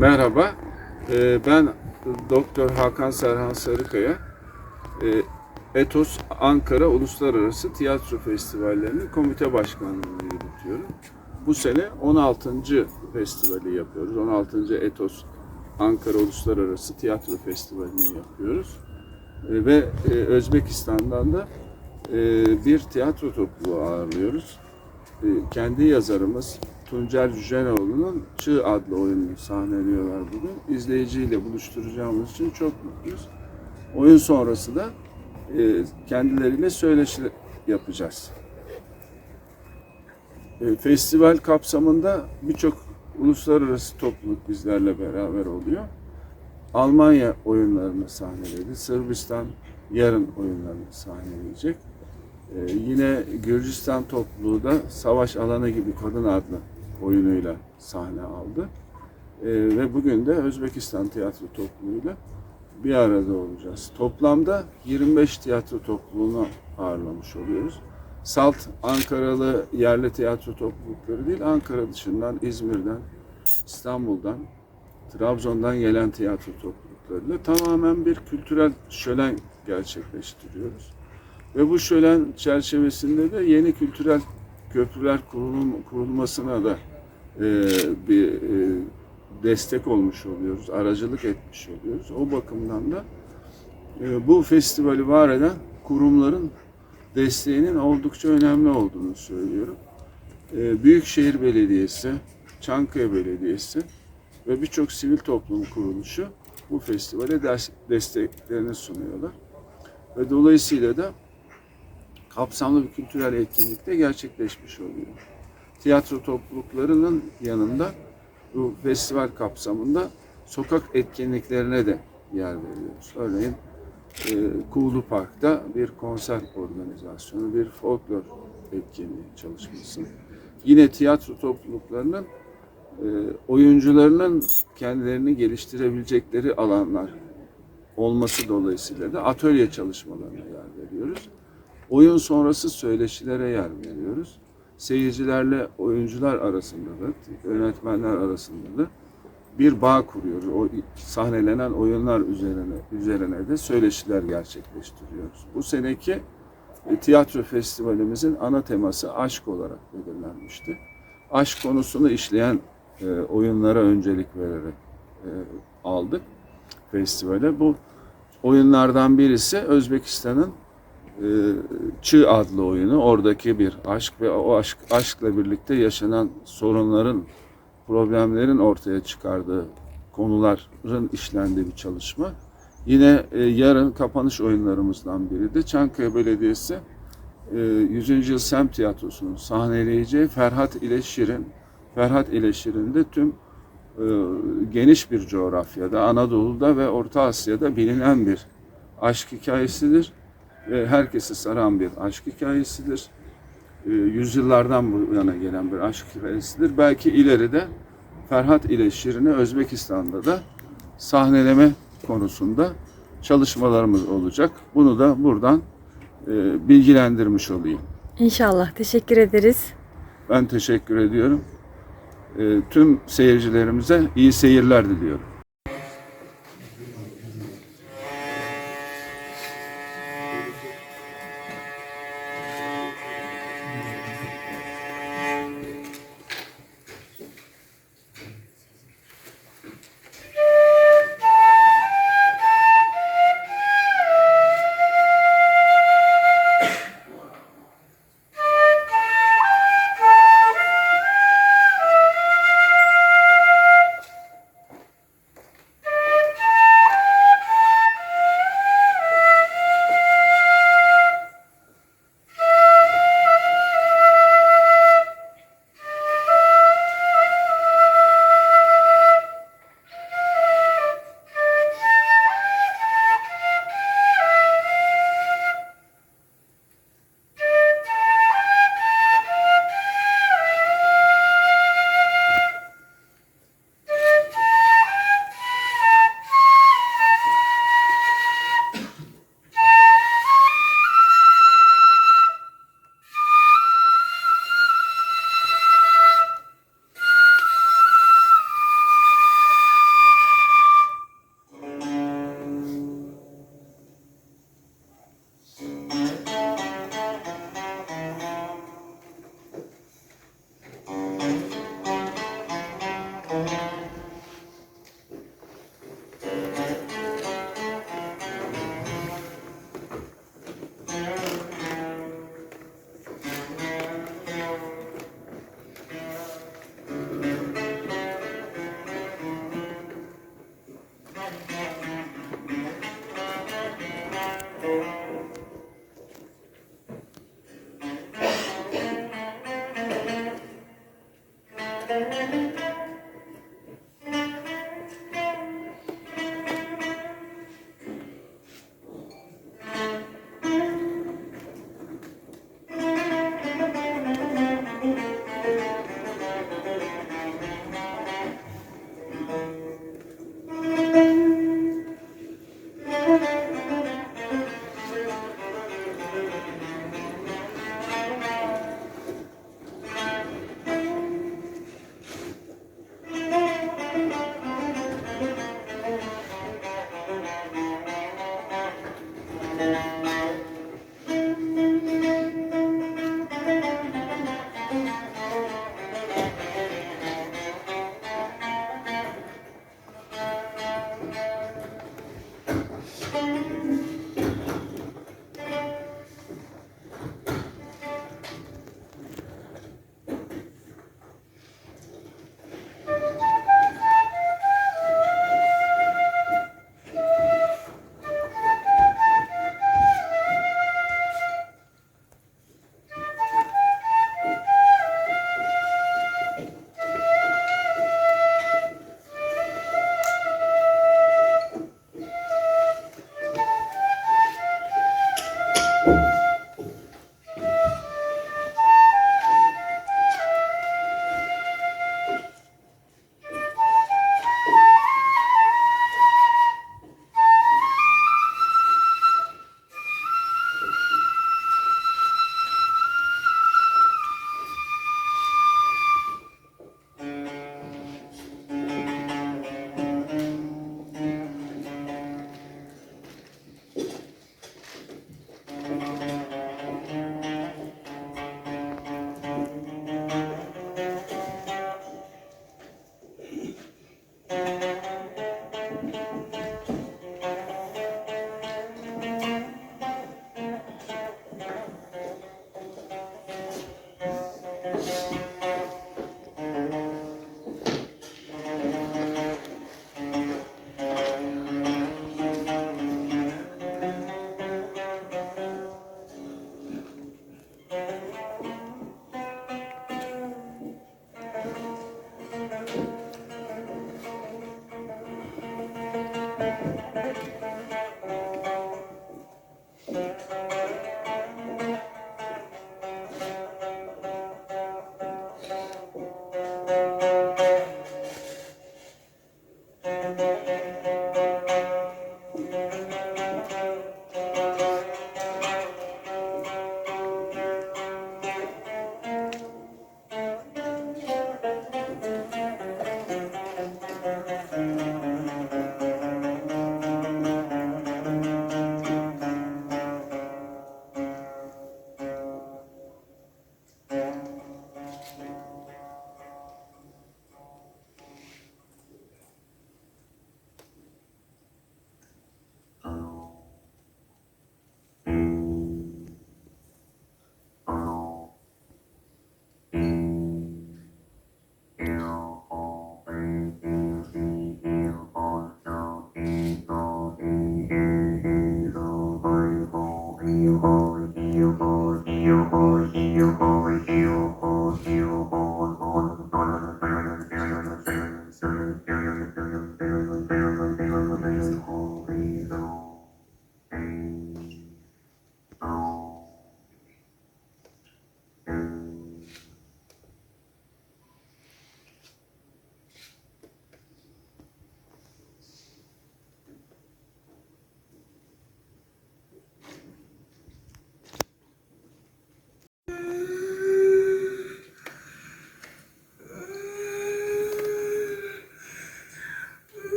Merhaba, ben Doktor Hakan Serhan Sarıkaya. Etos Ankara Uluslararası Tiyatro Festivallerinin komite başkanlığını yürütüyorum. Bu sene 16. festivali yapıyoruz. 16. Etos Ankara Uluslararası Tiyatro Festivali'ni yapıyoruz. Ve Özbekistan'dan da bir tiyatro topluluğu ağırlıyoruz. Kendi yazarımız Tuncer Cücenoğlu'nun Çığ adlı oyununu sahneliyorlar bugün. İzleyiciyle buluşturacağımız için çok mutluyuz. Oyun sonrası da kendileriyle söyleşi yapacağız. Festival kapsamında birçok uluslararası topluluk bizlerle beraber oluyor. Almanya oyunlarını sahneledi. Sırbistan yarın oyunlarını sahneleyecek. Yine Gürcistan topluluğu da Savaş Alanı Gibi Kadın adlı oyunuyla sahne aldı. Ve bugün de Özbekistan tiyatro topluluğuyla bir arada olacağız. Toplamda 25 tiyatro topluluğunu ağırlamış oluyoruz. Salt Ankaralı yerli tiyatro toplulukları değil, Ankara dışından, İzmir'den, İstanbul'dan, Trabzon'dan gelen tiyatro topluluklarıyla tamamen bir kültürel şölen gerçekleştiriyoruz. Ve bu şölen çerçevesinde de yeni kültürel köprüler kurulmasına da bir destek olmuş oluyoruz, aracılık etmiş oluyoruz. O bakımdan da bu festivali var eden kurumların desteğinin oldukça önemli olduğunu söylüyorum. Büyükşehir Belediyesi, Çankaya Belediyesi ve birçok sivil toplum kuruluşu bu festivale desteklerini sunuyorlar. Ve dolayısıyla da kapsamlı bir kültürel etkinlik de gerçekleşmiş oluyor. Tiyatro topluluklarının yanında bu festival kapsamında sokak etkinliklerine de yer veriyoruz. Örneğin Kuğulu Park'ta bir konser organizasyonu, bir folklor etkinliği çalışması. Yine tiyatro topluluklarının oyuncularının kendilerini geliştirebilecekleri alanlar olması dolayısıyla da atölye çalışmalarına yer veriyoruz. Oyun sonrası söyleşilere yer veriyoruz. Seyircilerle oyuncular arasında da, yönetmenler arasında da bir bağ kuruyoruz. O sahnelenen oyunlar üzerine de söyleşiler gerçekleştiriyoruz. Bu seneki tiyatro festivalimizin ana teması aşk olarak belirlenmişti. Aşk konusunu işleyen oyunlara öncelik vererek aldık festivale. Bu oyunlardan birisi Özbekistan'ın Çığ adlı oyunu. Oradaki bir aşk ve o aşkla birlikte yaşanan sorunların, problemlerin ortaya çıkardığı konuların işlendiği bir çalışma. Yine yarın kapanış oyunlarımızdan biri de Çankaya Belediyesi 100. Yıl Semt Tiyatrosu'nun sahneleyeceği Ferhat ile Şirin. Ferhat ile Şirin de tüm geniş bir coğrafyada, Anadolu'da ve Orta Asya'da bilinen bir aşk hikayesidir. Herkesi saran bir aşk hikayesidir. Yüzyıllardan bu yana gelen bir aşk hikayesidir. Belki ileride Ferhat ile Şirin'i Özbekistan'da da sahneleme konusunda çalışmalarımız olacak. Bunu da buradan bilgilendirmiş olayım. İnşallah. Teşekkür ederiz. Ben teşekkür ediyorum. Tüm seyircilerimize iyi seyirler diliyorum.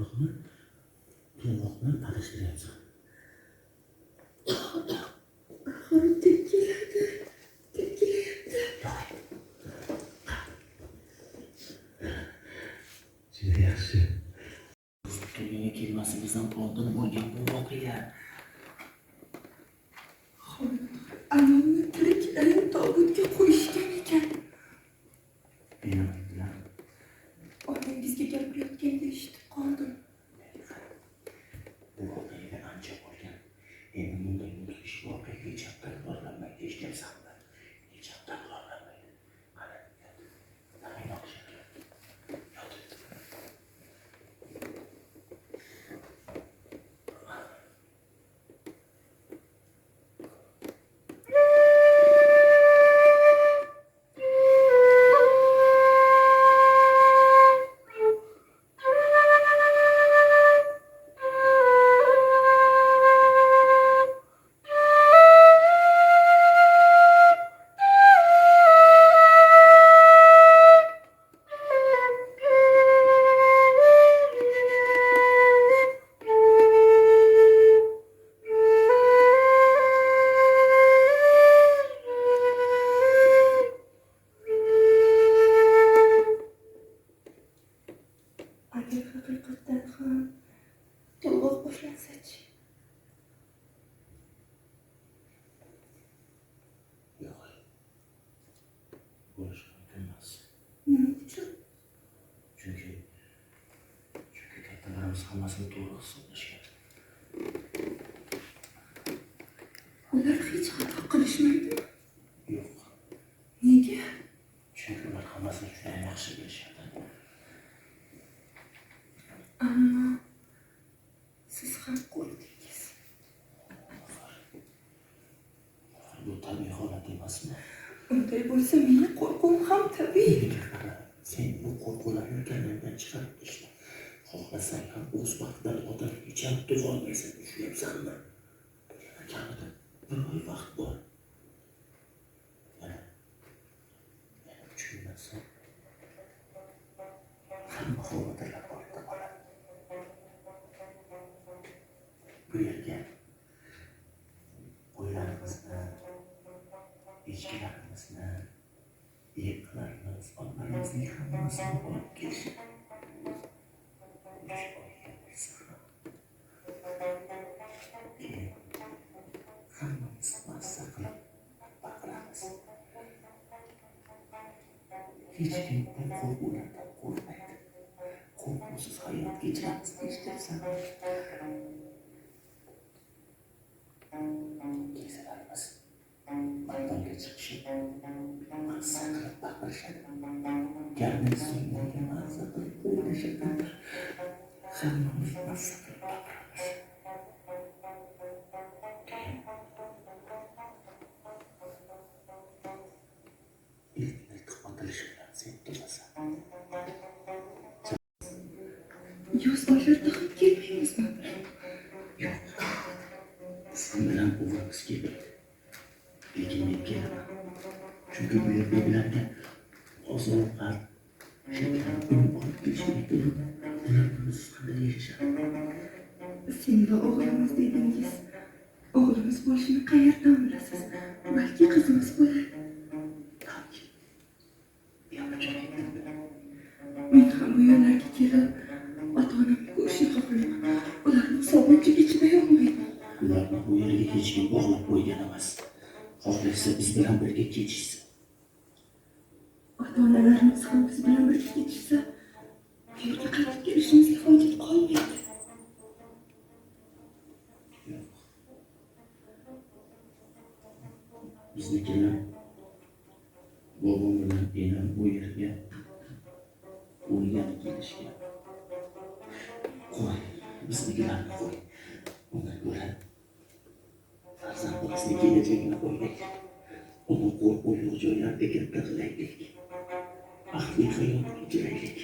to'g'riqni to'g'riq bilan adashtiryapsan. Tepkilayapti. Juda yaxshi. Dunyoga kelmasimizdan oldin bo'lgan bu voqea. Ayolni tirik tobutga qo'yishgan ekan. Meni aytdilar. Onangizga gapirayotganda eshitib qoldim. Bu voqeaga ancha bo'lgan. Endi bunday mudhish voqeaga hech takrorlanmaydi. Hech kimsa hech takrorlanmaydi. Qani, nima o'xshaydi? Agar haqiqatdan ham to'lg'oq boshlansa-chi? Yo'q. Bo'lishi mumkin emas. Nima uchun? Chunki kattalarimiz hammasini to'g'ri hisoblashgan. Ular hech xato qilishmaydimi? Yo'q. Nega? Chunki ular hammasini juda yaxshi bilishadi. Ammo siz ham qo'rdingiz. Bu tabiiy holat emasmi? Unday bo'lsa meni qo'rquvim ham tabiiy. Sen bu qo'rquvlarni kallangdan chiqarib ishla. Xohlasang ham o'z vaqtida odam ichab tug'olmaysan, tushunyapsanmi? Yana kamida bir oy vaqt bor. Yana tushunmasam hamma xavotirlar ortda qoladi. Bu yerga qo'ylarimizni, echkilarimizni, yetlarimiz, onlarimizning hammasini olib kelishib keyin hammamiz mazza qilib baqiramiz. Hech kim bu qo'rquvlardan qo'rqmaydi. Qo'rquvsiz hayot kechiramiz, eshitibsan? Keksalarimiz maydonga chiqishib mazza qilib baqirishadi. Garni so'nglarga mazza qilib o'ynashadi. Hammamiz mazza qilib baqiramiz. Ilk otilish bilan sen turasan. Yoz oylarida ham kelmaymizmi? Yo'q. Sen bilan o'g'limiz kelmaydi. Lekin men kelaman. Chunki bu yerda ularga oziq-ovqat, shakar, un olib kelishga turib, ular bunisiz qanday yashashadi? Sen va o'g'limiz dedingiz. O'g'limiz bo'lishini qayerdan bilasiz? Balki qizimiz bo'lar. Tabii. Yapacak endi. Men ham bu yerlarga kelib, ota-onamni ko'rishni xohlayman. Ularni sog'inchiga chiday olmayman. Ularni bu yerga hech kim bog'lab qo'ygan emas. Xohlasa biz bilan birga ketishsin. Ota-onalarimiz ham biz bilan birga ketishsa, bu yerga qaytib kelishimizga hojat qolmaydi. Biznikilar bobom bilan enam bu yerga o'lgani kelishgan. Qo'y, biznikilarni qo'y. Undan ko'ra farzandimizni kelajagini o'ylaylik. Uni qo'rquv yo'q joylarga katta qilaylik. Baxtli hayot kechiraylik.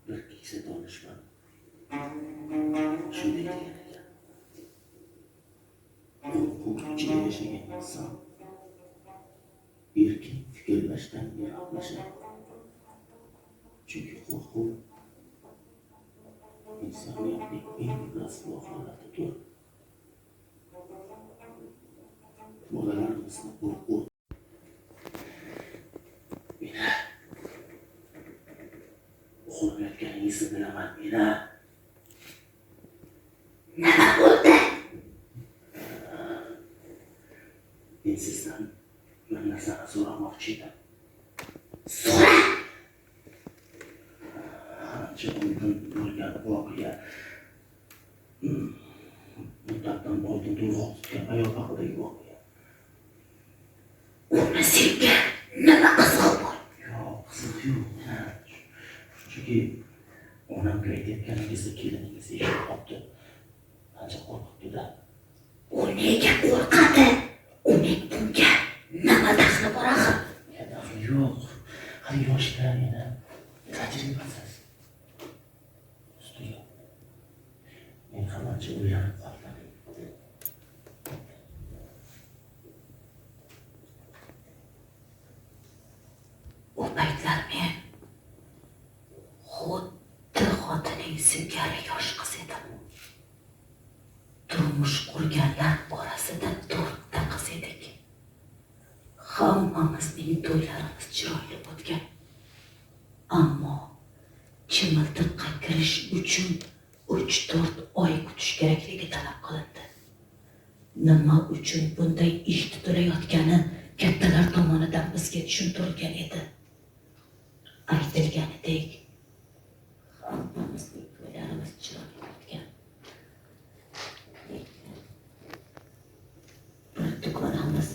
Bir keksa donishmand shunday degan ekan. ichida yashagan inson erkin fikrlashdan yiroqlashadi. Chunki qo'rquv insoniyatning eng rasvo holatidir. Bolalarimizni qo'rquv meni uxlayotganingizni bilaman. Nima bo'ldi? Men sizdan bir narsani so'ramoqchi edim. So'ra. Ancha oldin bo'lgan voqea. Muddatdan oldin to'lg'oq tutgan ayol haqidagi voqea. Uni senga nima qizg'in bor? Yo'q, qiziq yo'q. Chunki onamga aytayotganingizni keliningiz eshitib qolibdi. Ancha qo'rqibdi-da. U nega qo'rqadi? Uning bunga nima daxli bor axir? Daxli yo'q. Hali yoshlar yana tajribasiz. Ustiga men ham ancha o'ylanib qoldim. U paytlar men xuddi xotining singari yosh qiz edim. Turmush qurganlar orasida 4 ta qiz edik. Hammamizning to'ylarimiz chiroyli o'tgan. Ammo chimildiqqa kirish uchun 3-4 oy kutish kerakligi talab qilindi. Nima uchun bunday ish tutilayotgani kattalar tomonidan bizga tushuntirilgan edi. Aytilganidek, hammamizning to'ylarimiz chiroyli o'tgan. Bir dugonamiz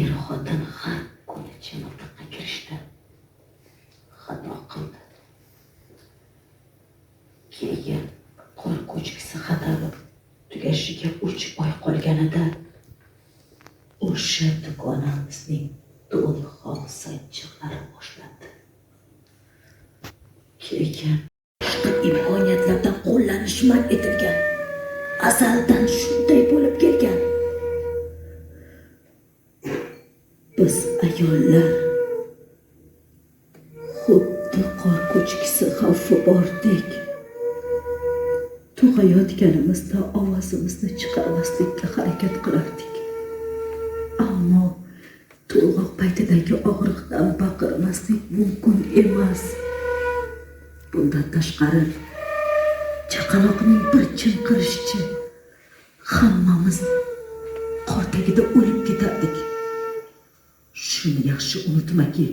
er-xotin har kuni chimildiqqa kirishdi. Xato qildi. Keyin qor ko'chkisi xatari tugashiga 3 oy qolganida o'sha dugonamizning to'lg'oq sanchiqlari boshlandi. Keyin imkoniyatlardan qo'llanish man etilgan. Azaldan shunday bo'lib kelgan. Biz ayollar xuddi qor ko'chkisi xavfi bordek tug'ayotganimizda ovozimizni chiqarmaslikka harakat qilardik. Ammo to'lg'oq paytidagi og'riqdan baqirmaslik mumkin emas. Bundan tashqari chaqaloqning bir chinqirishicha hammamiz qor tagida o'lib ketardik. Shuni yaxshi unutmaki,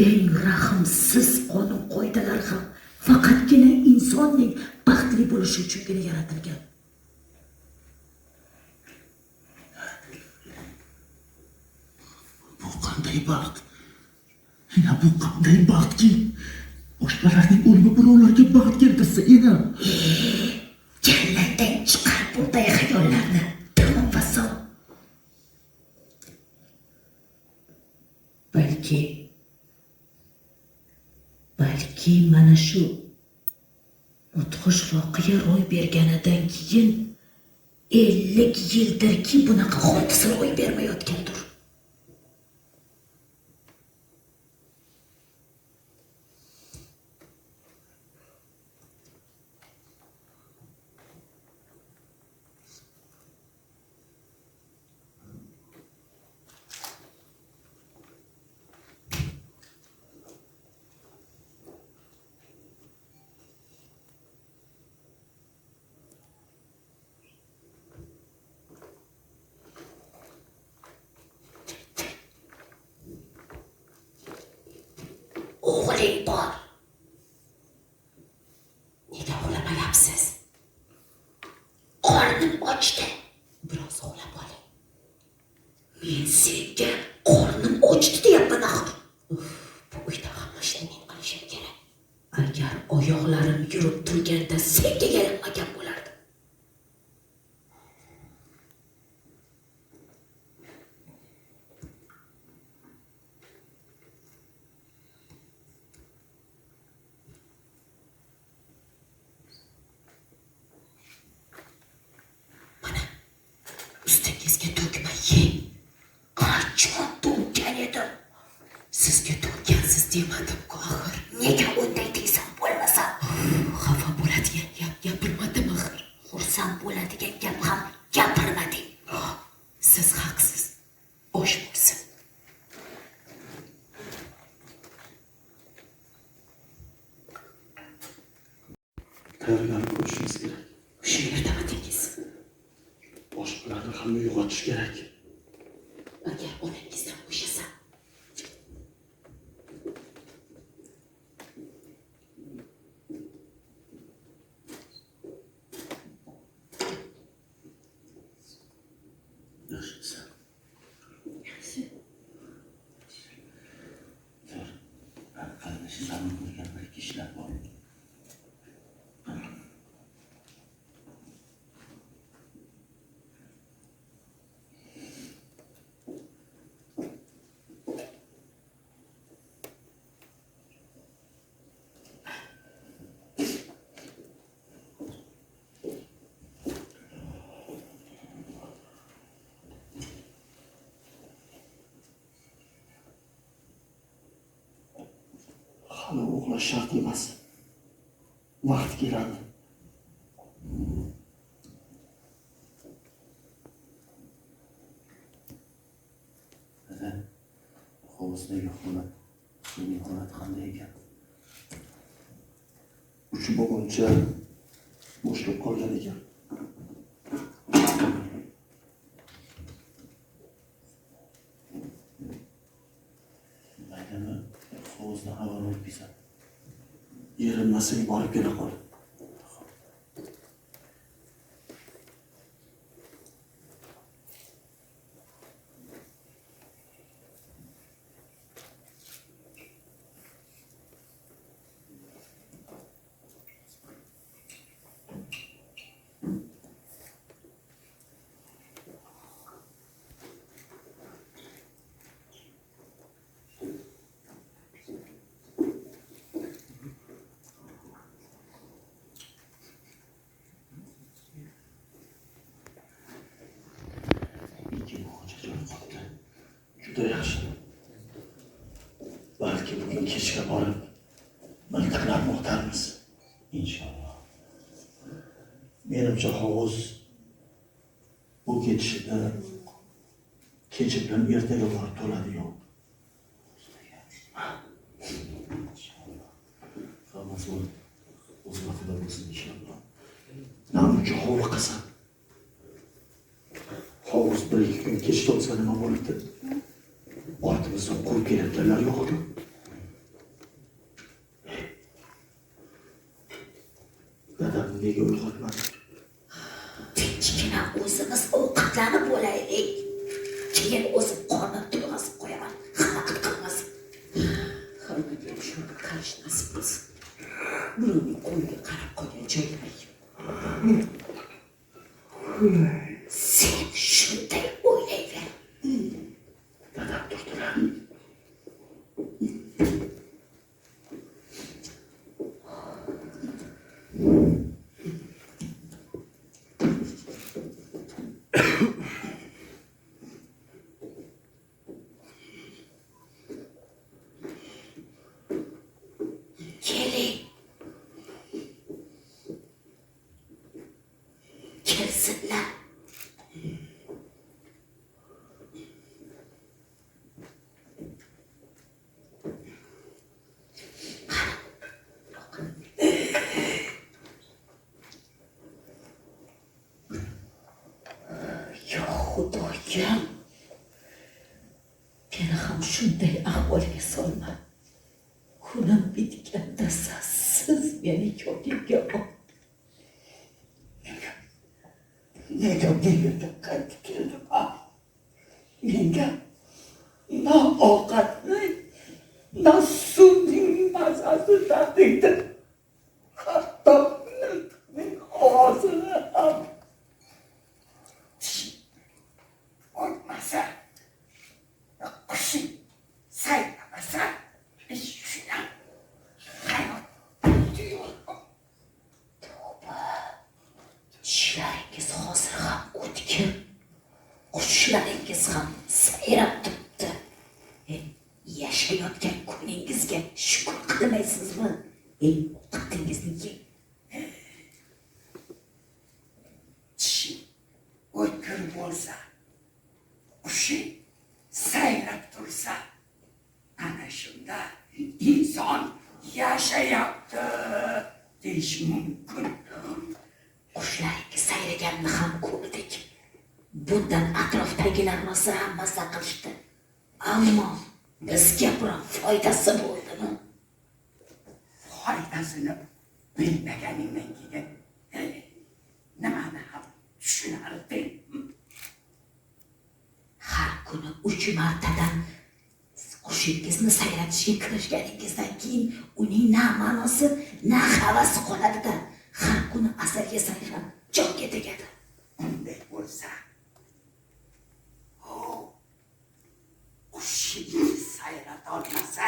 eng rahmsiz qonun qoidalar ham faqatgina insonning baxtli bo'lishi uchungina yaratilgan. Bu qanday baxt? Yana bu qanday baxtki? Boshqalarning o'limi birovlarga baxt keltirsa edi. Jannatdan chiqar bunday xayollarni. Tamom va son. Balki mana shu mudhish voqea ro'y berganidan keyin 50 yildirki bunaqa hodisa ro'y bermayotgandir. O'g'ling bor. Nega uxlamayapsiz? Qornim ochdi. Biroz uxlab oling. Men senga qornim ochdi deyapman axir. Bu uyda hamma ishni men qilishim kerak. Agar oyoqlarim yurib turganda senga yalinmagan bo'lardi. demadim-ku axir. Nega unday deysan bo'lmasa? Xafa bo'ladigan gap gapirmadim axir. Xursand bo'ladigan gap ham gapirmading. Siz haqsiz. Bosh bo'lsin. Tayyorgarlik ko'rishimiz kerak. Shu yerdamadingiz. Boshqalarni ham uyg'otish kerak. Agar onangizdan bo'shasa, Yaxshisi. Zo'r. Qarinishi zarur bo'lgan bir kishilar bor. Hali uxlash shart emas. Vaqt keladi. Dada, hovuzidagi holat, mening holat qanday ekan? Uch bo'lguncha bo'shab qolgan ekan. Maydani hovuzdan xabar olib kelsan. Erinmasang borib kela qol. Juda yaxshi. Balki bugun kechga borib miltiqlarni o'tarmiz. Inshaalloh. Menimcha hovuz bu ketishida kecha bilan ertaga borib to'ladi-yu. Inshaalloh. Hammasi o'z vaqtida bo'lsin inshaalloh. Namuncha hovuz qilsin. Hovuz bir-ikki kun kech to'lsa nima bo'libdi? Ortimizdan qurib kelayotganlar yo'qmi? Dadamni nega uyg'otmadi? Tinchgina o'zimiz ovqatlanib bo'laylik. Keyin o'zim qornim to'yg'azib qo'yaman. Xalaqit qilmasin. hammaga shunaqa qarish nasib bo'lsin. Birovning qo'liga qarab qolgan joylar yo'q. Sen shunday o'ylayver. Dadam turdilar. Keling. Kelsinlar. Yo Xudoyim. Meni ham shunday ahvolga solma. Kunim bitganda siz meni yodimga ol. Nega bu yerga qaytib keldim? Menga na ovqatni, na suvning mazasi tatiydi. Hatto milkning ovozini ham. Olmasa, qushi sayrabasa, shuna hayot Tishlaringiz hozir ham o'tkir. Qushlaringiz ham sayrab turibdi. Yashayotgan kuningizga Qiqtingizni yeng. Tishi o'tkir bo'lsa, qushi sayrab tursa, ana shunda inson yashayapti deyish mumkin. Qushlaringiz sayraganini ham ko'rdik. Bundan atrofdagilar rosa maza qilishdi. Ammo bizga biroq foydasi bo'ldimi? Foydasini bilmaganingdan keyin nimani ham tushunarding? Har kuni 3 martadan qushingizni sayratishga kirishganingizdan keyin uning na ma'nosi, na havasi qoladi-da. Har kuni asar yesangiz ham jonga tegadi. Unday bo'lsa, qushingni sayratolmasa,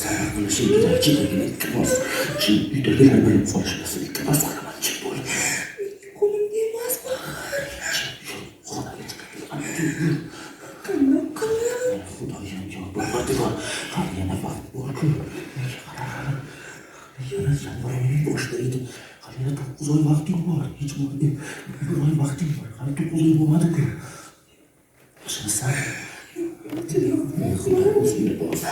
sabr qilishing kerak. Chekagina iltimos. Shu uydagilar bilib qolishmasin. Iltimos qilaman, chek bo'l. Qo'limda emas bu. Xonaga chiqib Qanday qilaman? Xudoyim yo, Parvardigor, hali yana vaqt bor-ku. Nega qara. Yana yanvarning boshida edi. Hali yana 9 oy vaqting bor. Hech bo'lmadi. 1 oy vaqting bor. Hali 9 oy bo'lmadi-ku. Ishonsan? Xudo o'zingni bos.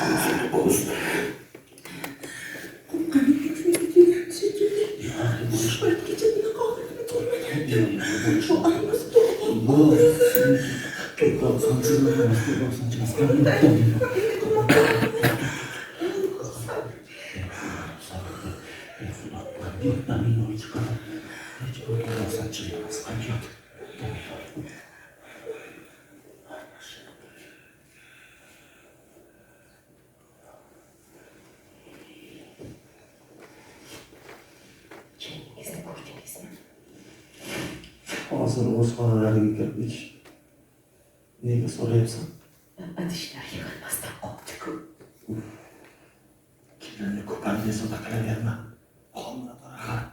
Kendinizni ko'rdingizmi? Hozir o'z xonalariga kirdik. Nega so'rayapsan? Idishlar yig'ilmasdan qoldi-ku. Kimlarni ko'pani sota qilaverma. Qolma daraxat.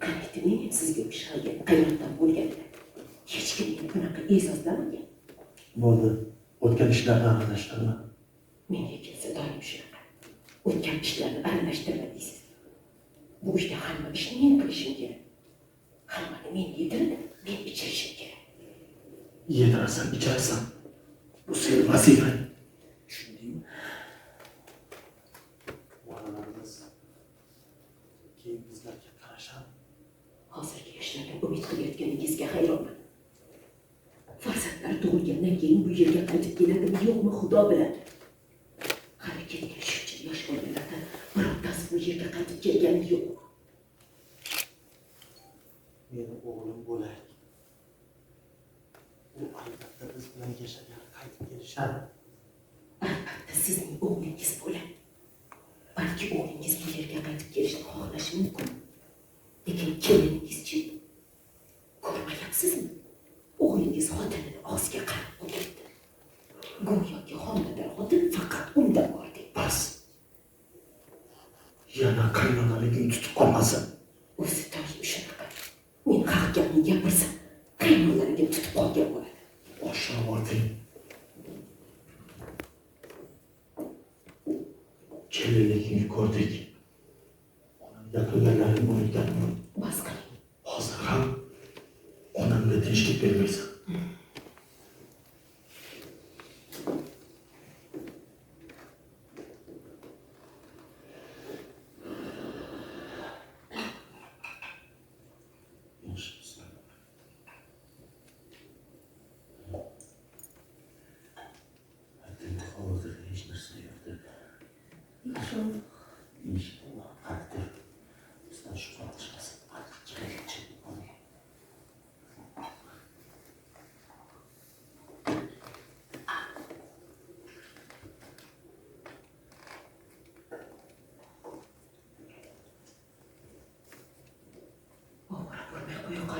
Qaniydi men ham sizga o'xshagan qayerdan bo'lganda hech kim meni bunaqa e'zozlamagan. Bo'ldi. O'tgan ishlarni aralashtirma. Menga kelsa doim shunaqa. O'tgan ishlarni aralashtirma deysiz. Bu ishda hamma ishni men qilishim kerak. Hammani men yedirib, men ichirishim kerak. Yedirasan, icharsan. Bu sening vazifang. Tushundingmi? Bolalarimiz keyin bizlarga qarashadi. Hozirgi yoshlardan umid qilayotganingizga hayronman. Farzandlar tug'ilgandan keyin bu yerga qaytib keladimi, yo'qmi Xudo biladi. Hali ketgan shuncha yosh bolalardan birontasi bu yerga qaytib kelgani yo'q. Meni o'g'lim bo'lak. U albatta biz bilan yashagani qaytib kelishadi. Albatta sizning o'g'lingiz bo'ladi. Balki o'g'lingiz bu yerga qaytib kelishni xohlashi mumkin. Lekin keliningiz-chi? Ko'rmayapsizmi? O'g'lingiz xotinini ozga qarab o'tirdi. Go'yoki homilador xotin faqat unda bor deb. Bas. Yana qaynonaligiga tutib qolmasin. O'zi doim shunaqa. Men haq gapni gapirsam, qaynonalariga tutib qolgan bo'ladi. Boshqa o'ting. Kelinligini ko'rdik. Onam gapirganlarini unutganman. Bas qiling. Hozir ham onamga tinchlik bermaysan.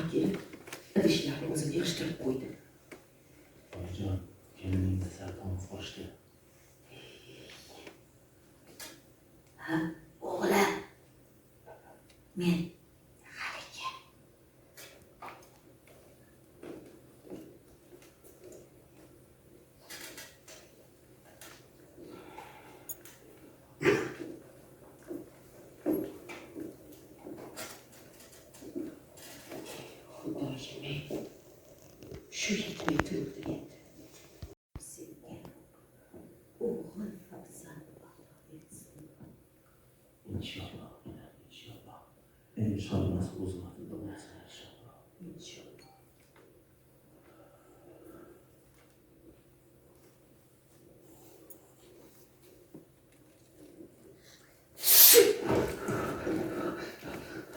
oxiri kelib idishlarni o'zim yig'ishtirib qo'ydi. Oyijon, keliningni sarton qochdi. Ha, o'g'lim. Men haligi. Xudoyim, shu yetmay turibdi endi. Senga o'g'il farzand ato etsin. İnşallah, inşallah. İnşallah uzatında olsa inşallah. İnşallah.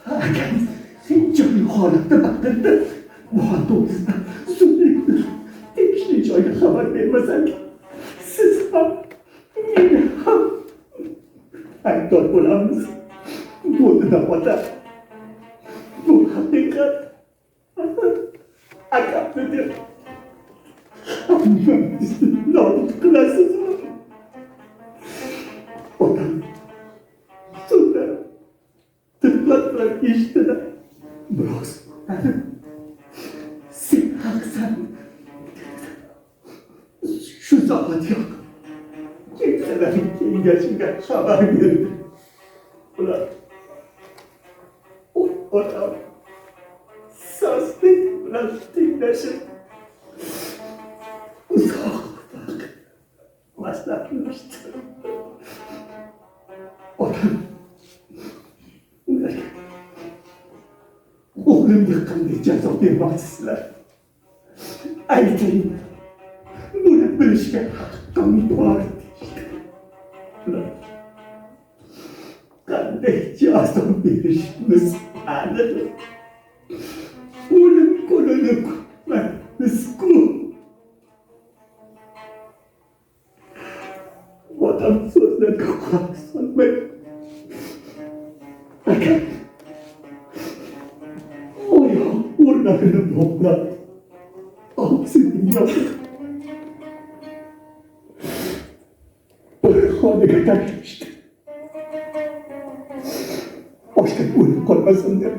Hakan, sen canlı halatda baktığında bu hafta olsun. Sürekli tekişli çoğuna haber vermesen siz ham, yine ham. Aydın bulamız. Bu da vatan. Bu hakikat. Akabıdır. Ama bizi namus kılasınız mı? Odan sonra tıklatlar işte de biraz sen haksan. Şu zaman yok. Kimselerin kengesine haber verir. Ulan ona sazlık plastikleşip uzaklık başlatmıştı. Ona oğlum yakında ceza vermezler. Ayeteyim. Bunu bilişme hakkım var. Ulan kanday ceza verişimiz anladım. Oğlum kolonuk ben misku. Vatan sözlerine kulak salmayın. Fakat o ya urlarını topla. Ağzını yapıp Orhan'a kaçmıştı. Başka uyum koymasın diye.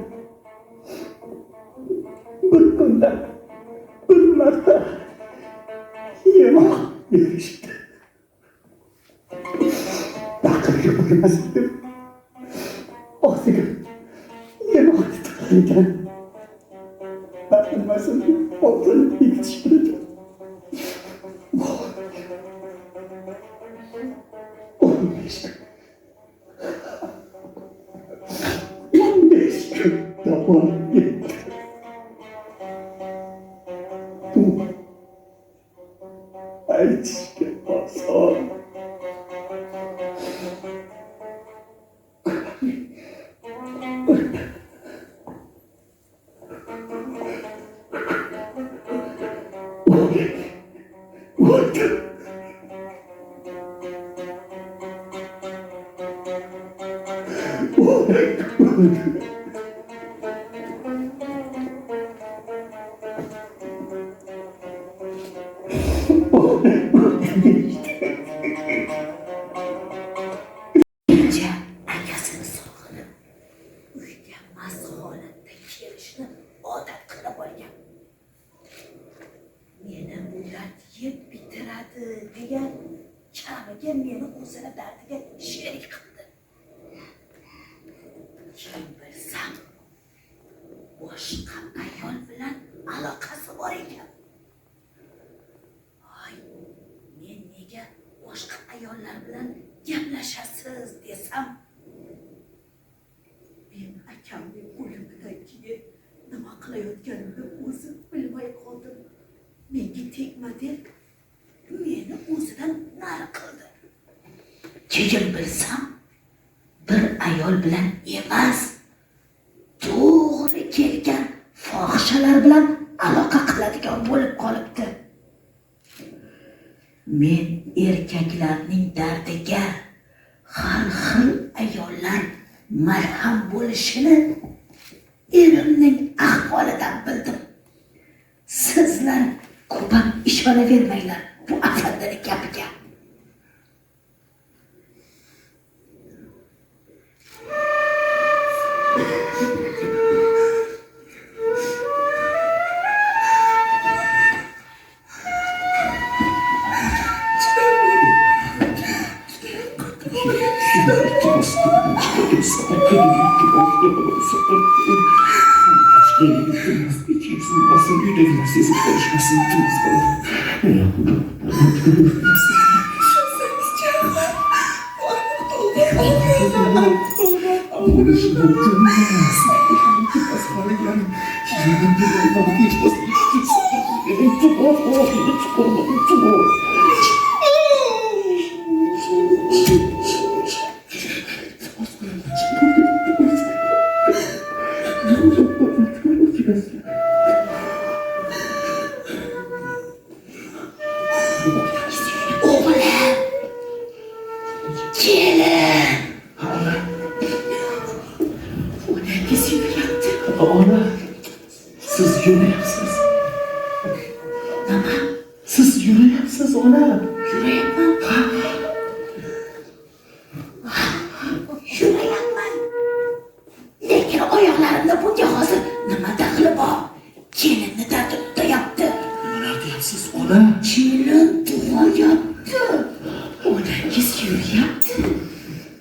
Bir günde, bir marta yemek verişti. Bakır koymasın diye. Ağzına yemek tutarken bakılmasın diye ortalık yetiştirdi. 15 gün devam etti. Bu elçike basar. Kecha akasini sog'inib, uyga mast holatda kelishni odat qilib olgan. Meni mulat yeb bitiradi degan kamiga meni o'zini dardiga sherik qildi. Kim bilsam, boshqa ayol bilan aloqasi bor ekan. Ay, men nega boshqa ayollar bilan gaplashasiz desam, men akamning o'limidan keyin nima qilayotganimni o'zim bilmay qoldim. Menga tegma deb meni o'zidan nari qildi. Keyin bilsam, bir ayol bilan emas, to'g'ri kelgan fohishalar bilan aloqa qiladigan bo'lib qolibdi. Men erkaklarning dardiga har xil ayollar malham bo'lishini erimning ahvoli ahvolidan bildim. Sizlar ko'pam ishonavermanglar bu afandining gapiga. Ona, siz yürüyapsiz. Siz yürüyapsiz ona. Yürüyapman. Yürüyapman. Lekin oyoqlarimda bunga hozir nima daxli bor? Kelinni dardi tutayapti. Nimalar deyapsiz ona? Kelin tug'yapti. Onangiz yurayapti.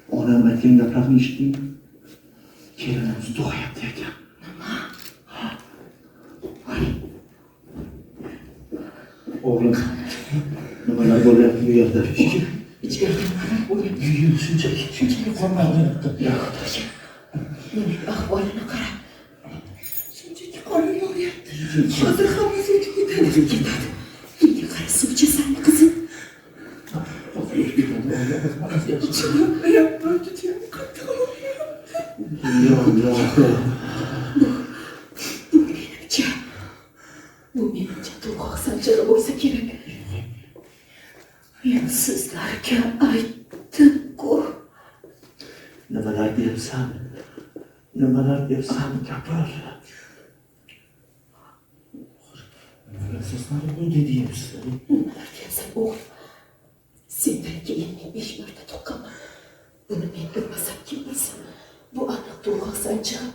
Onam aytgan gaplarni eshitdingmi? Kelinimiz tug'yapti ekan. O'g'lim, nimalar bo'lyapti bu yerda? Ichkarida nimalar bo'lyapti? Shunchaki qolmayapti. Mening ahvolimni qara. Shunchaki qorin yog'yapti. Hozir hammasi o'tib ketadi. Menga qara, suv ichasanmi qizim? Ayapman, judayam qattiq og'riyapti. Bu menimcha to'g'roq sanchig'i bo'lsa kerak. Men sizlarga aytdim-ku. Nimalar deyapsan? Nimalar deyapsan? Gapir. Sizlar nega deyapsiz? Nimalar deyapsan o'g'lim? Sendan keyin men 5 marta tuqqanman. Buni men bilmasam kim bilsin? Bu aniq to'g'roq sanchig'i.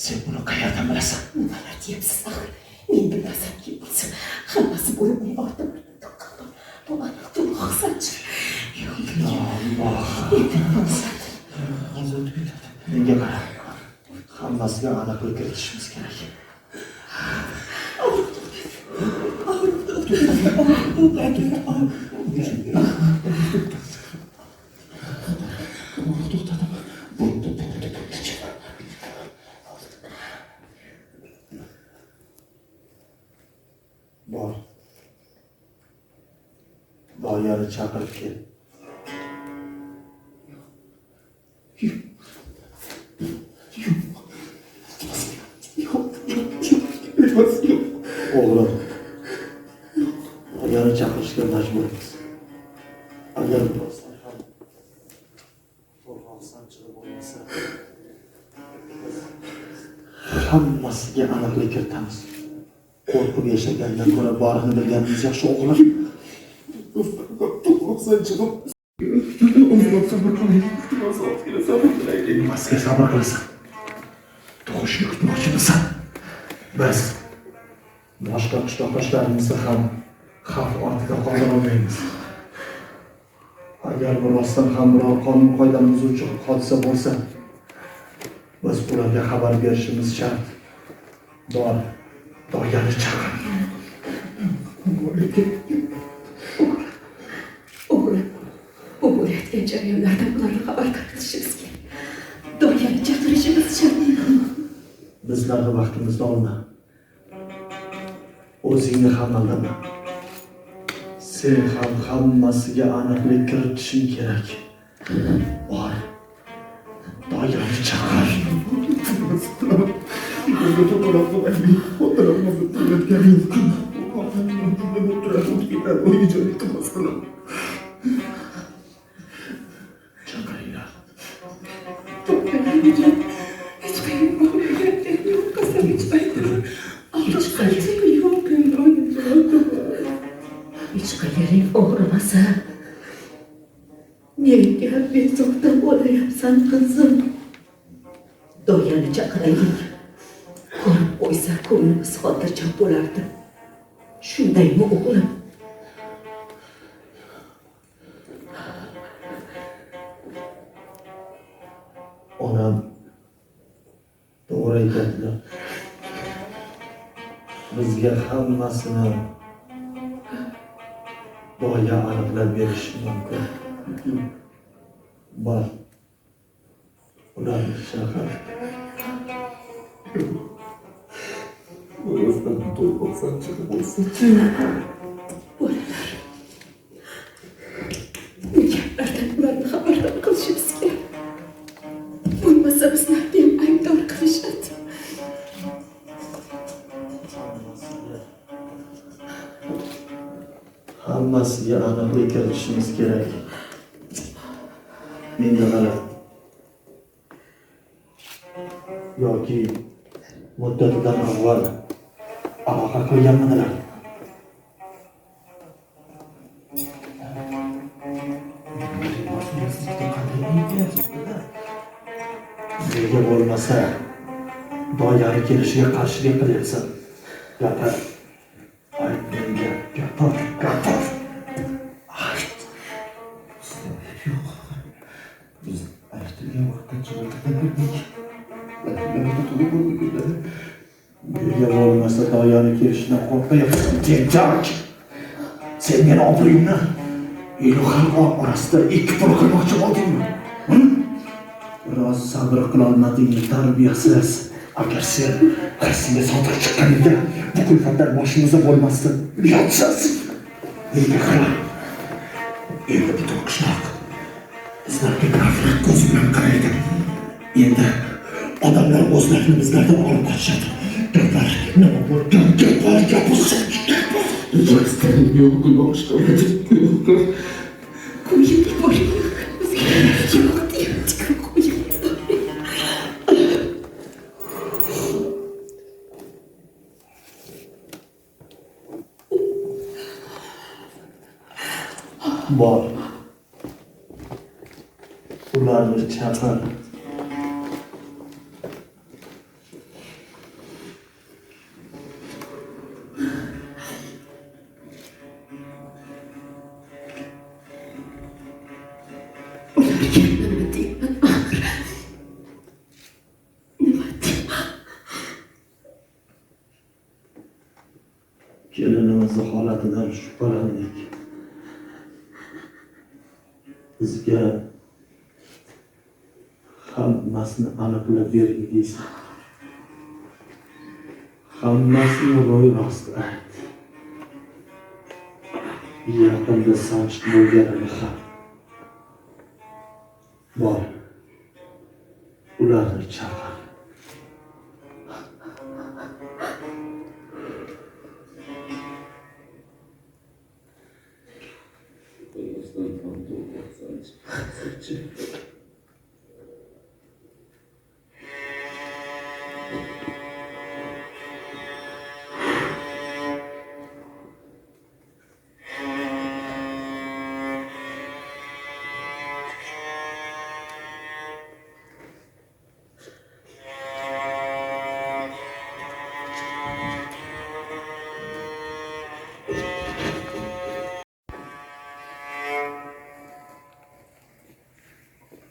Sen buni qayerdan bilasan? Nimalar deyapsiz axir? Men bilmasam kim bilsin? Hammasi bo'lib men ortimdan tuqqanman. Bu aniq to'g'roq sanchig'i. Menga qara. Hammasiga aniqlik kiritishimiz kerak. Bor. Boyani chaqirib kel. O'g'lim, boyani chaqirishga majburmiz. Agar rostdan ham to'g'ri sanchig'i bo'lmasa, hammasiga aniqlik kiritamiz. Qo'rqib yashagandan ko'ra borini bilganimiz yaxshi o'g'lim. Nimaga sabr qilasan? Tug'ishni kutmoqchimisan? Biz boshqa qishloqdoshlarimizni ham xavf ortida qoldira olmaymiz. Agar bu rostdan ham biror qonun qoida buzuvchi hodisa bo'lsa, biz ularga xabar berishimiz shart. Bor, doyani chaqir. O'g'lim, bu bo'layotgan jarayonlardan ularga xabar tarqatishimiz kerak. Doyani chaqirishimiz shart. Bizlarni vaqtimizni olma. O'zingni ham aldama. Sen ham hammasiga aniqlik kiritishing kerak. Bor, doyani chaqir. Chaqiringlar. Hech qayerga bormayapman. Qasam ichmaydi. hech qayering og'rimasa, nega bezovta bo'layapsan qizim? Doyani chaqiraylik. Ko'rib qo'ysa ko'nglimiz xotirjam bo'lardi. Shundaymi o'g'lim? Onam to'g'ri aytadilar. Bizga hammasini doya aniqlab berish mumkin. Bor. Ularni shahar. O'zdan to'y bo'lsan, chiqib bo'lsin. Bolalar, bu gaplardan ularni xabardor qilishimiz kerak. Bo'lmasa bizlarni ham aybdor qilishadi. Hammasiga aniqlik kiritishimiz kerak. Menga qara. Yoki muddatidan avval aloqa qilganmidilar? Nega bo'lmasa doyani kelishiga qarshilik qilyapsan? Gapir. Ayt menga, gapir. Ayt. Yo'q. Biz aytilgan vaqtda chig'irtkada bo'ldik. Nega bo'lmasa doyani kelishidan qo'rqyapsan? Tentak! Sen meni obro'yimni elu xalq orasida ikki pul qilmoqchi bo'ldingmi? Biroz sabr qilolmadingmi, tarbiyasiz. Agar sen qaysiga sodir chiqqaningda bu kulfatlar boshimizda bo'lmasdi. Uyatsiz! Menga qara. Endi butun qishloq bizlarga nafrat ko'zi bilan qaraydi. Endi odamlar o'zlarini bizlardan olib qochishadi. Gaplar, nima bo'lgan? Gapirsin. Rostdan yo'q, boshqa yo'q. Qo'yib yuboring. Bizga yo'q deyapti-ku, qo'yib yuboring. Bor. Ularni chaqir. Kelinimizni holatidan shubhalandik. Bizga hammasini aniqlab bering deysan. Hammasini ro'y-rost ayt. Yaqinda Sanchit bo'lganini ham. Bor. Ularni chaqir.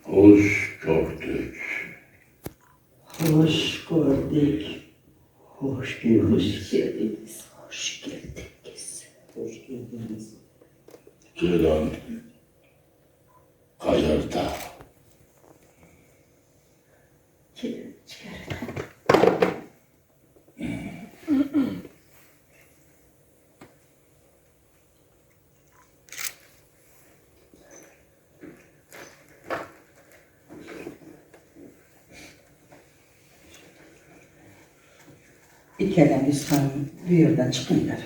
Hoş gördük. Hoş gördük. Hoş geldiniz. Hoş geldiniz. Hoş geldiniz. Ceylan kayırda. Kelin çıkar. İkkalamiz ham bu yerdan chiqinglar.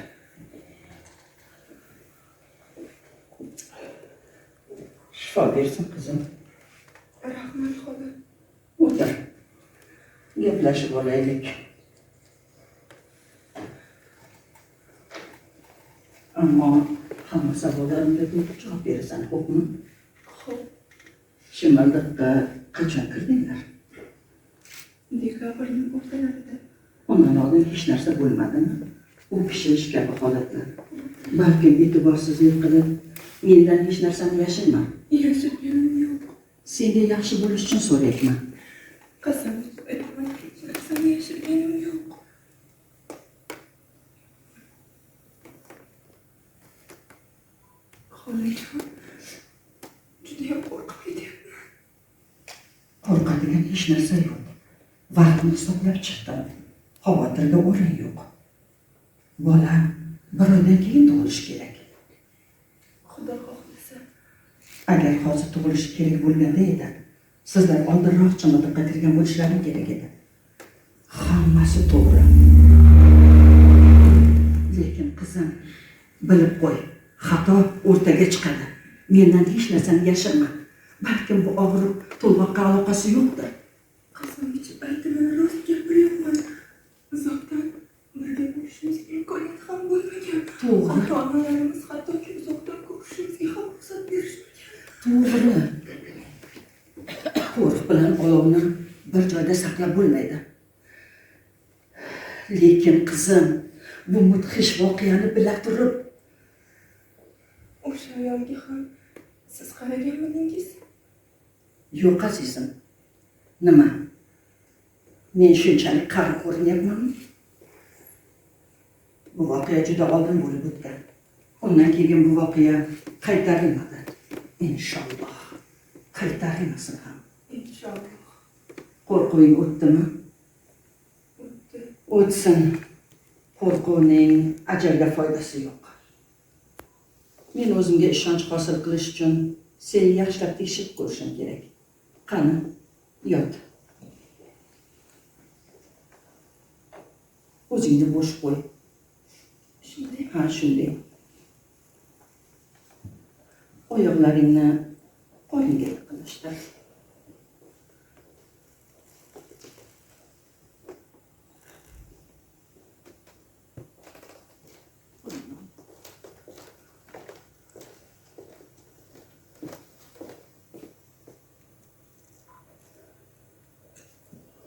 Shifo bersin qizim. Rahmat xola. O'tir. Gaplashib olaylik. Ammo Hamma savollarimga to'liq javob berasan, xo'pmi? Xo'p, Shimirliqqa qachon kirdinglar? dekabrning o'rtalarida. Undan oldin hech narsa bo'lmadimi? U pishirish kabi holatlar. Balkim e'tiborsizlik qilib, mendan hech narsani yashirma. Yashirganim yo'q. Senga yaxshi bo'lish uchun so'rayapman. Qasam aytaman, hech narsani yashirganim yo'q. Xolajon, judayam qo'rqib ketyapman. Qo'rqadigan hech narsa yo'q. Vaqtni hisoblab chiqdim. Xavotirga o'rin yo'q. Bola bir oydan keyin tug'ilishi kerak. Xudo xohlasa. Agar hozir tug'ilishi kerak bo'lganda edi, sizlar oldinroq chimildiqqa kirgan bo'lishlaring kerak edi. Hammasi to'g'ri. Lekin qizim, bilib qo'y, xato o'rtaga chiqadi. Mendan hech narsani yashirma. Balkim bu og'riq to'lg'oqqa aloqasi yo'qdir. Qasam ichib aytaman, rost gapiryapman. Uzoqdan birga bo'lishimizga imkoniyat ham bo'lmagan. To'g'ri. Ota-onalarimiz hattoki uzoqdan ko'rishimizga ham ruxsat berishmagan. To'g'ri. Qo'rq bilan olovni bir joyda saqlab bo'lmaydi. Lekin qizim, bu mudhish voqeani bila turib, O'sha ayolga ham siz qaraganmidingiz? yo'q azizim. Nima? Men shunchalik qari ko'rinyapmanmi? Bu voqea juda oldin bo'lib o'tgan. Undan keyin bu voqea qaytarilmadi. Inshaalloh. Qaytarilmasin ham. Inshaalloh. Qo'rquving o'tdimi? O'tdi. O'tsin. Qo'rquvning ajalga foydasi yo'q. Men o'zimga ishonch hosil qilish uchun seni yaxshilab tekshirib ko'rishim kerak. Qani, yot. O'zingni bo'sh qo'y. Shunday. Ha, shunday. Oyoqlaringni qo'lingga yaqinlashtir.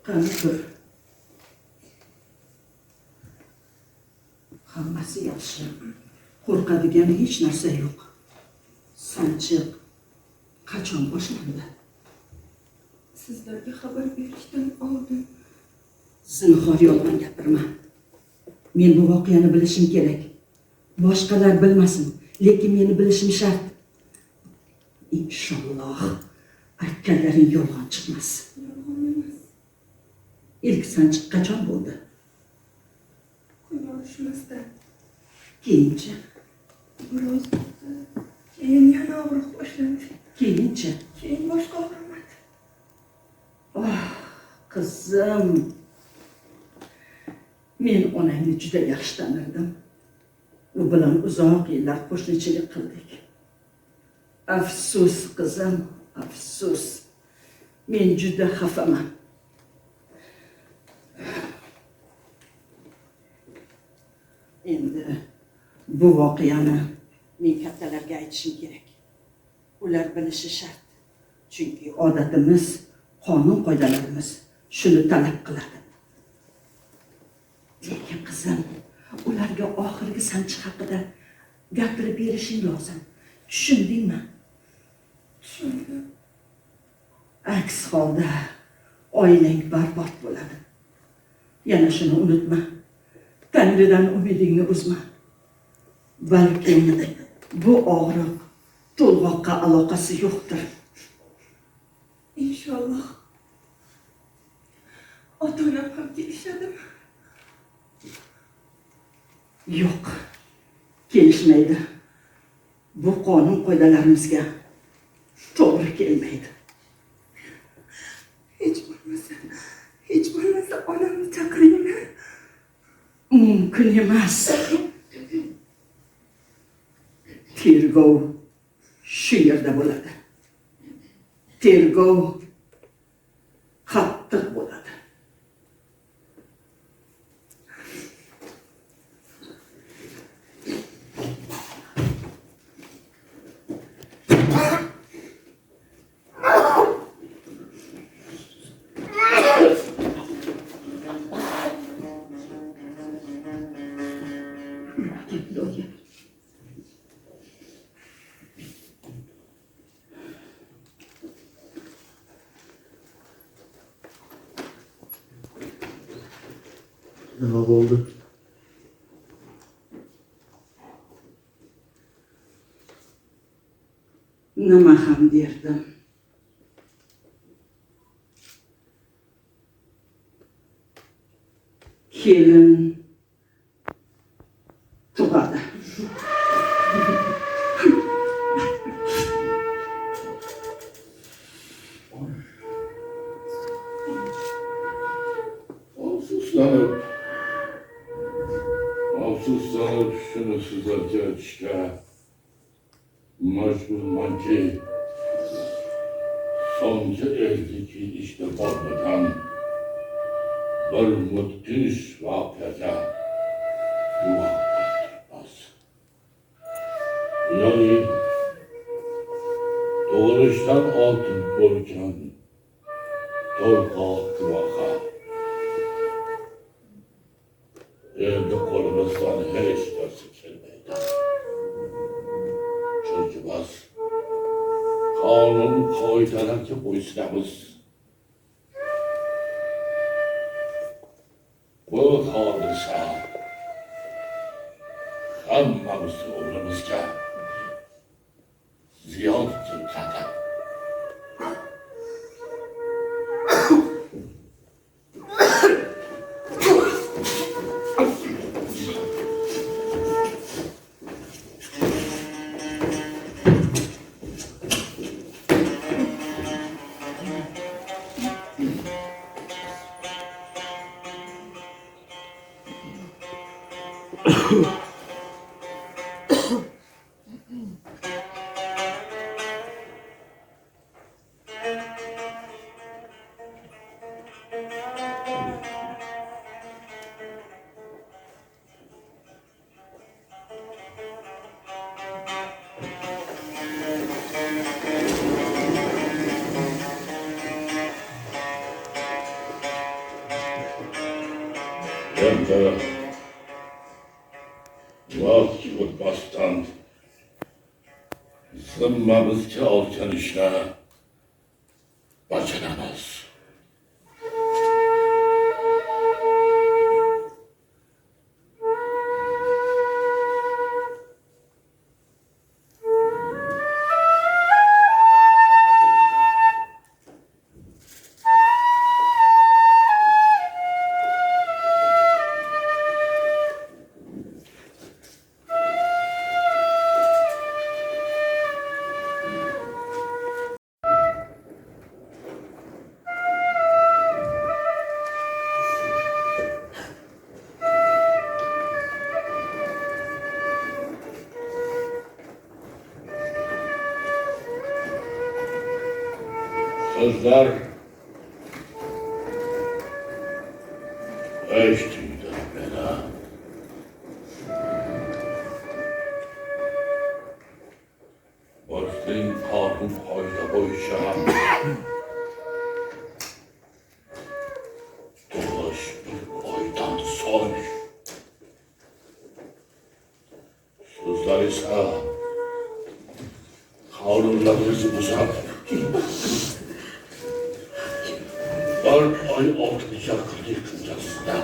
Qani tur. Hammasi yaxshi. Qo'rqadigan hech narsa yo'q. Sanchiq qachon boshlandi? Sizlarga xabar berishdan oldin Zinhor yolg'on gapirma. Men bu voqeani bilishim kerak. Boshqalar bilmasin, lekin meni bilishim shart. Inshaalloh aytganlaring yolg'on chiqmas. yolg'on emas. Ilk sanchiq qachon bo'ldi? Quyoshimizda Keyinchi, biroz o'tdi. Keyin yana og'riq boshlandi. keyinchi. Keyin boshqa og'rimadi. Oh, qizim. Men onangni juda yaxshi tanirdim. U bilan uzoq yillar qo'shnichilik qildik. Afsus qizim, afsus. Men juda xafaman. Endi bu voqeani men kattalarga aytishim kerak. Ular bilishi shart. Chunki odatimiz, qonun qoidalarimiz shuni talab qiladi. Lekin qizim, ularga oxirgi sanchiq haqida gapirib berishing lozim. Tushundingmi? Tushundim. Aks holda oilang barbod bo'ladi. Yana shuni unutma. Tangridan umidingni uzma. Balkim bu og'riq to'lg'oqqa aloqasi yo'qdir. Inshaalloh. Ota-onam ham kelishadimi? Yo'q, kelishmaydi. Bu qonun qoidalarimizga to'g'ri kelmaydi. Hech bo'lmasa onamni chaqiringlar. Mumkin emas. Tergov shu yerda bo'ladi. Tergov qattiq bo'ladi. Ne oldu? Nima ham derdim. Kelin tug'adi. Afsuslanıp şunu sızarca çıkar. Mecburman ki sonca eldeki işte bakmadan bir müthiş vakıaca ruh kurtulmaz. Yani doğruştan altın bolken torka kıvaka. Evde kolumuzdan hiç dersi gelmeydi. Çocuğumuz kanun kaidelerine boysunamız. Bu hadise hammamiz o'g'limizga ziyon keltirdi. Endi vaqt o'tmasdan zimmamizga olgan ishni bajaramiz. Sözler eşittir bana. Başlayın kanun koyda boyunca dolaş bir oydan soy. Sözler ise kanunlarınızı bozar. Ay altı yakın yıkıncasında.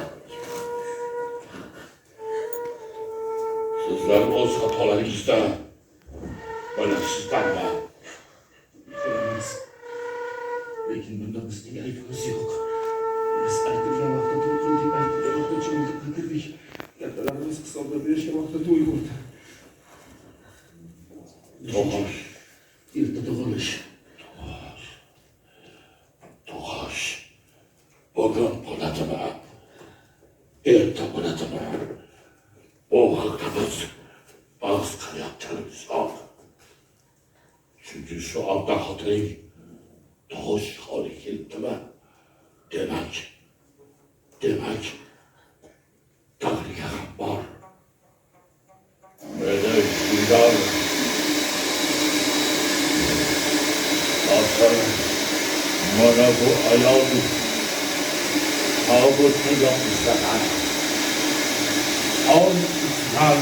Sizler o hatalarınızda bana sizden de yıkılamaz. Lakin bunda bizde gerekimiz yok. Biz aytılgan vaqtda to'g'ri aytılgan vaqtda cho'milib qildik. Kattalarimiz hisoblab berishgan vaqtda to'y bo'ldi. Tug'ish. Erta tug'ilish. Tug'ish. Bugün bo'ladimi? Erta bo'ladimi? O haqimiz ba'z qilayotganimiz yo'q. Chunki shu anda xotiring tug'ish holi kelibdimi? Demak, taqdirga ham bor. Meni shundan asal mana bu ayol tobutni yopishgan. On islam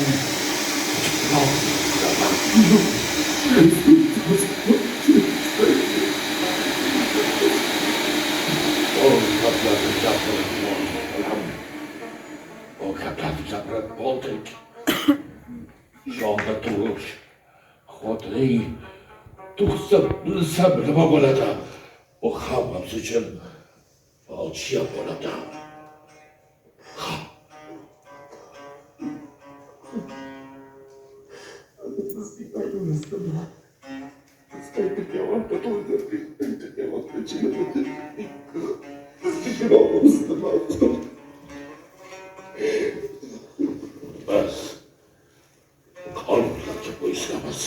O kaplarını yapmadım. Xotiring tug'sa bilsa nima bo'ladi? Bu hammamiz uchun fojia bo'ladi. Biz qonunlarga bo'ysunamiz.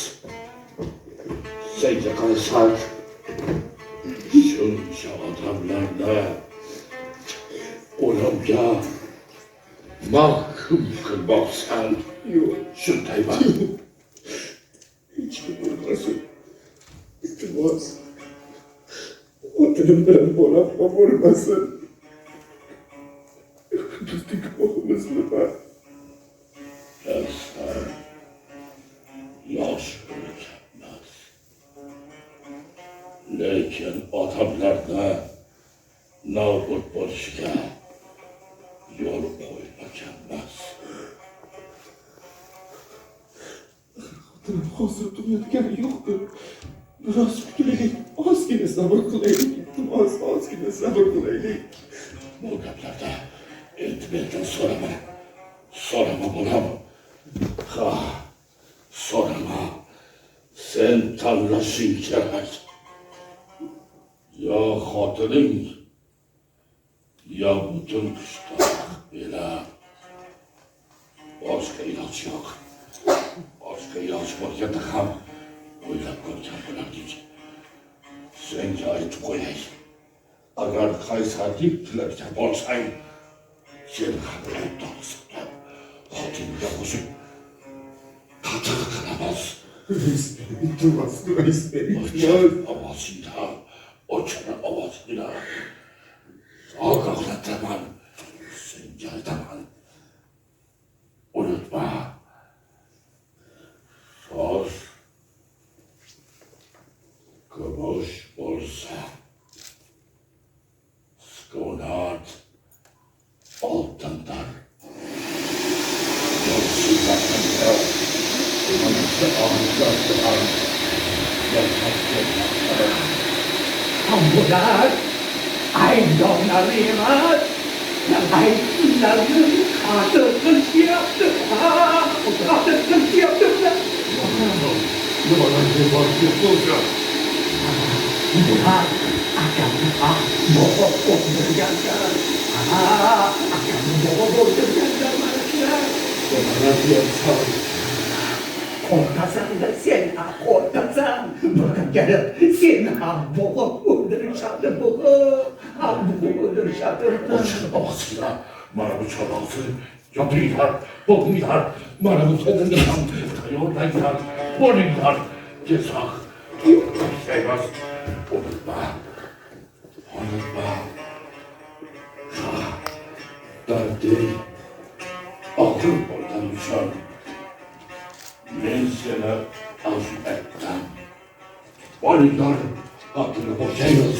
Senga qarasak, shuncha odamlarni o'limga mahkum qilmoqsan. Yo'q, shundaymi? Hech kim bo'lmasin. Iltimos. Xotinim bilan bolam bo'lmasin. Bizning gunohimiz nima? Sen yosh bo'lganmiz. Lekin odamlarni nobud bo'lishiga yo'l qo'ymaganmiz. Xotinim hozir dunyoda yo'qdir. Biroz kutilaylik, ozgina sabr qilaylik. Iltimos, ozgina sabr qilaylik. Bu gaplarda endi mendan so'rama. So'rama bolam. Ha, so'rama. Sen tanlashing kerak. Yo xotining, yo butun qishloq bila. Boshqa iloj yo'q. Boshqa iloj bo'lganda ham o'ylab ko'rgan bo'lardik. Senga aytib qo'yay. Agar qaysarlik tilashga bo'lsang, sen ham aybdorsan. Xotinga qo'shib qatl qilamiz. Iltimos, ovozingdan, o'chira ovozingdan. Ogohlantiraman. Senga aytaman. Unutma. So'z kumush bo'lsa, sukunat oltindir. Hamburger, ein Donner emas, aytlarni qatl qilishyapti. Qatl qilishyapti. Nimalarga borib bo'lgan? Bular akamni ham bo'g'ib o'ldirganlar. Akamni bo'g'ib o'ldirganlar mana shular. Qo'rqasan-da sen ham qo'rqasan. Bugun kelib seni ham bo'g'ib o'ldirishadi. Bo'g'ib o'ldirishadi. Ovozinglar, mana bu chorvoqni yopinglar, bo'g'inglar, mana bu kelinni ham tayyorlanglar, bo'linglar. Kesak, emas, unutma. Darding og'ir bo'lgan uchun men seni azm etdim. Bo'linglar, qatini boshlaymiz.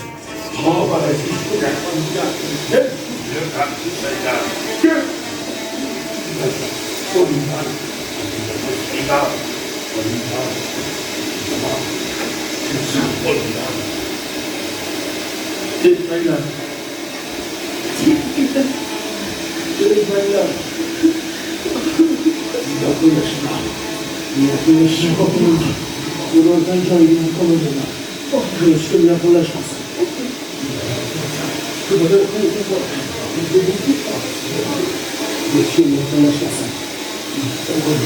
Tavbara ishtirok qilinglar. Hech yerdan chiqmaylar. Bo'linglar, bo'linglar. Bo'linglar. Gitmeyler. Gitmeyler. Yakınlaşma. Yakınlaşma. Buradan köyden kalacağına. Görüştüm yakınlaşmasın. Görüştüm yakınlaşmasın. Tamam.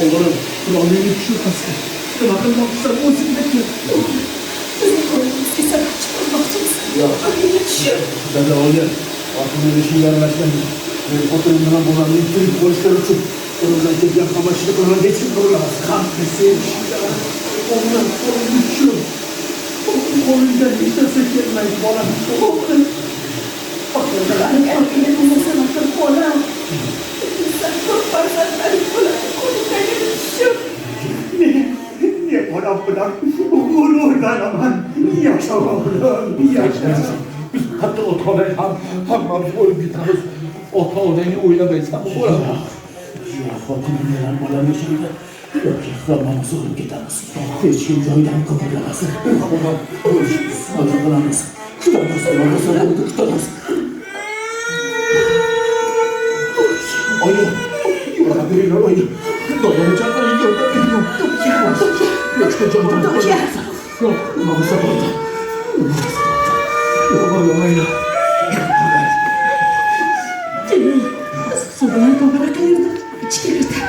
Oğlum, kulağını şu kastı. Kulağını baksan o zindeki. Bizim koyduğumuz keser çıkarmaktayız. Ya. Yaşıyor. Ben de öyle. Aklımda bir şey gelmezken. Oturumdan bunların ilk polisler uçup. Onunla tezgah amaçlı ona geçip durulamaz. Kan kesin. Onlar uçuyor. Kolundan işte seçilmeyiz bana. Ben erkeğe bunu sanatım olan. Sen korkarsan ben kolundan yaşıyor. Niye bana kadar gururdan aman. Yaşa oğlum. Yaşa. Biz hatta otolayı hamamız oyun gitarız. Otolayı oynamayız. Ya Fatih'in neler bana şimdi Yoki hammamiz o'lib ketamiz. Hech kim joyidan qimirlamas. Sabr qilamiz. Kutamiz, kutamiz. Oyi, yordam beringlar, oyi. Dodamni chaqiring, yordam beringlar. Hech kim joyidan qimirlamas. Yo'q, nima sabr. Suv bilan tobora qayerda? Ichkarida.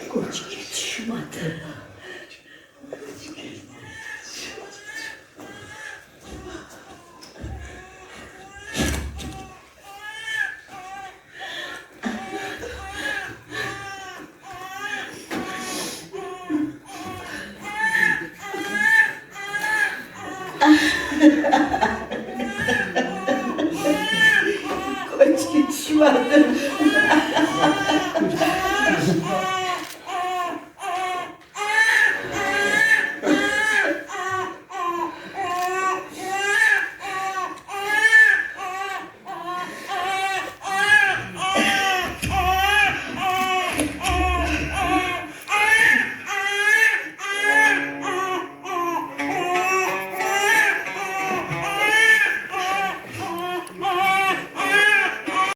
Koçga tushmadi. Koçga tushmadi.